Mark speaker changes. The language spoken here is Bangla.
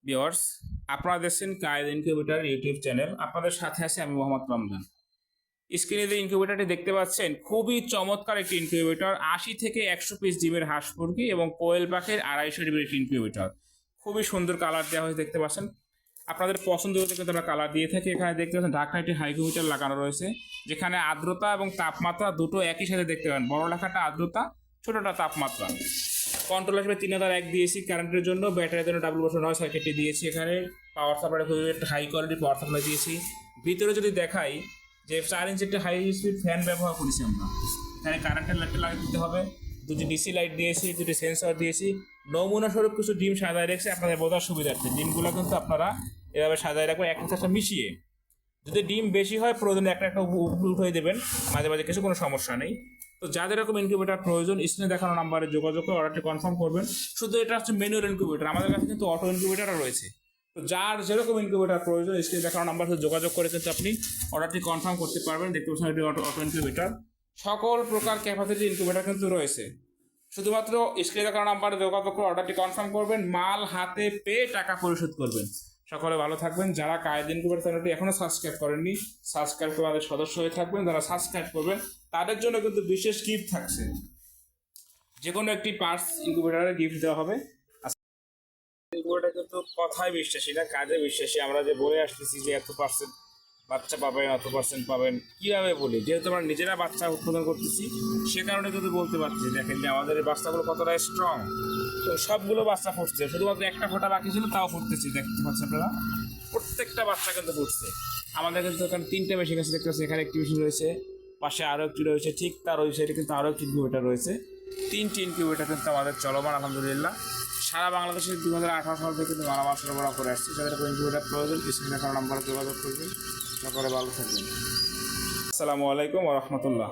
Speaker 1: ভিউয়ার্স, আপনারা দেখছেন কায়েদ ইনকিউবেটর ইউটিউব চ্যানেল। আপনাদের সাথে আছে আমি মোহাম্মদ রমজান। স্ক্রিনে যে ইনকিউবেটরটি দেখতে পাচ্ছেন খুবই চমৎকার একটি ইনকিউবেটর। 80 থেকে 100 পিস ডিমের হাঁস মুরগি এবং কোয়েল পাখির 250 ডিমের একটি ইনকিউবেটর। খুবই সুন্দর কালার দেওয়া হয়েছে, দেখতে পাচ্ছেন। আপনাদের পছন্দ হতে কিন্তু আমরা কালার দিয়ে থাকি। এখানে দেখতে পাচ্ছেন ঢাকনা একটি হাইগ্রোমিটার লাগানো রয়েছে, যেখানে আর্দ্রতা এবং তাপমাত্রা দুটো একই সাথে দেখতে পাবেন। বড় লেখাটা আর্দ্রতা, ছোটটা তাপমাত্রা। কন্ট্রোল হিসেবে 3001 দিয়েছি কারেন্টের জন্য, ব্যাটারির জন্য W9 সার্কিটটি দিয়েছি। এখানে পাওয়ার সাপ্লাই খুবই একটা হাই কোয়ালিটি পাওয়ার সাপ্লাই দিয়েছি। ভিতরে যদি দেখাই যে 4 ইঞ্চি একটা হাই স্পিড ফ্যান ব্যবহার করেছি আমরা। এখানে কারেন্টের লাইটটা লাগিয়ে দিতে হবে। দুটি ডিসি লাইট দিয়েছি, দুটি সেন্সর দিয়েছি। নমুনা স্বরূপ কিছু ডিম সাজায় রেখেছি আপনাদের বোঝার সুবিধার্থে। ডিমগুলো কিন্তু আপনারা এভাবে সাজায় রাখবেন একটা সাথে মিশিয়ে। যদি ডিম বেশি হয় প্রয়োজনে একটা একটা উঠে দেবেন, মাঝে মাঝে কিছু কোনো সমস্যা নেই। তো যাদের এরকম ইনকিউবেটর প্রয়োজন স্ক্রিনে দেখানো নাম্বারে যোগাযোগ করে অর্ডারটি কনফার্ম করবেন। শুধু এটা হচ্ছে ম্যানুয়াল ইনকিউবেটর, আমাদের কাছে কিন্তু অটো ইনকিউবেটরও রয়েছে। তো যার যেরকম ইনকিউবেটর প্রয়োজন স্ক্রিনে দেখানো নাম্বার সাথে যোগাযোগ করে কিন্তু আপনি অর্ডারটি কনফার্ম করতে পারবেন। দেখতে পাচ্ছেন এটি অটো ইনকিউবেটর। সকল প্রকার ক্যাপাসিটি ইনকিউবেটর কিন্তু রয়েছে। শুধুমাত্র স্ক্রিনে দেখানো নাম্বারে যোগাযোগ করে অর্ডারটি কনফার্ম করবেন, মাল হাতে পেয়ে টাকা পরিশোধ করবেন। সকলে ভালো থাকবেন। যারা কায়েদ ইনকিউবেটর চ্যানেলটি এখনো সাবস্ক্রাইব করেননি, সাবস্ক্রাইব করে আমাদের সদস্য হয়ে থাকবেন। যারা সাবস্ক্রাইব করবেন তাদের জন্য কিন্তু বিশেষ গিফট থাকছে। যে কোনো একটি পার্টস ইনকিউবেটরে গিফট দেওয়া হবে। ইনকিউবেটর কিন্তু কথায় বিশ্বাসী না, কাজে বিশ্বাসী। আমরা যে বলে আসতেছি যে এত পার্সেন্ট বাচ্চা পাবেন, এত পার্সেন্ট পাবেন, কীভাবে বলি? যেহেতু আমরা নিজেরা বাচ্চা উৎপাদন করতেছি সে কারণে কিন্তু বলতে পারছি। দেখেন যে আমাদের এই বাচ্চাগুলো কতটা স্ট্রং। তো সবগুলো বাচ্চা ফুটছে, শুধুমাত্র একটা ফোঁটা বাকি ছিল, তাও ফুটতেছে। দেখতে পাচ্ছেন আপনারা, প্রত্যেকটা বাচ্চা কিন্তু ফুটছে। আমাদের কিন্তু এখানে 3টে মেশিন আছে, দেখতে পাচ্ছি। এখানে একটি মেশিন রয়েছে, পাশে আরও একটি রয়েছে, ঠিক তার ওই সাইডে কিন্তু আরও একটি ইনকিউবেটর রয়েছে। 3টি ইনকিউবেটর কিন্তু আমাদের চলমান আলহামদুলিল্লাহ। সারা বাংলাদেশে 2018 সাল থেকে কিন্তু মালামাল সরবরাহ করে আসছে। যাদের ইনকিউবেটর প্রয়োজন স্ক্রিনে দেখানো নাম্বারে যোগাযোগ করবেন। সকলে ভালো থাকবেন। আসসালামু আলাইকুম ওয়া রাহমাতুল্লাহ।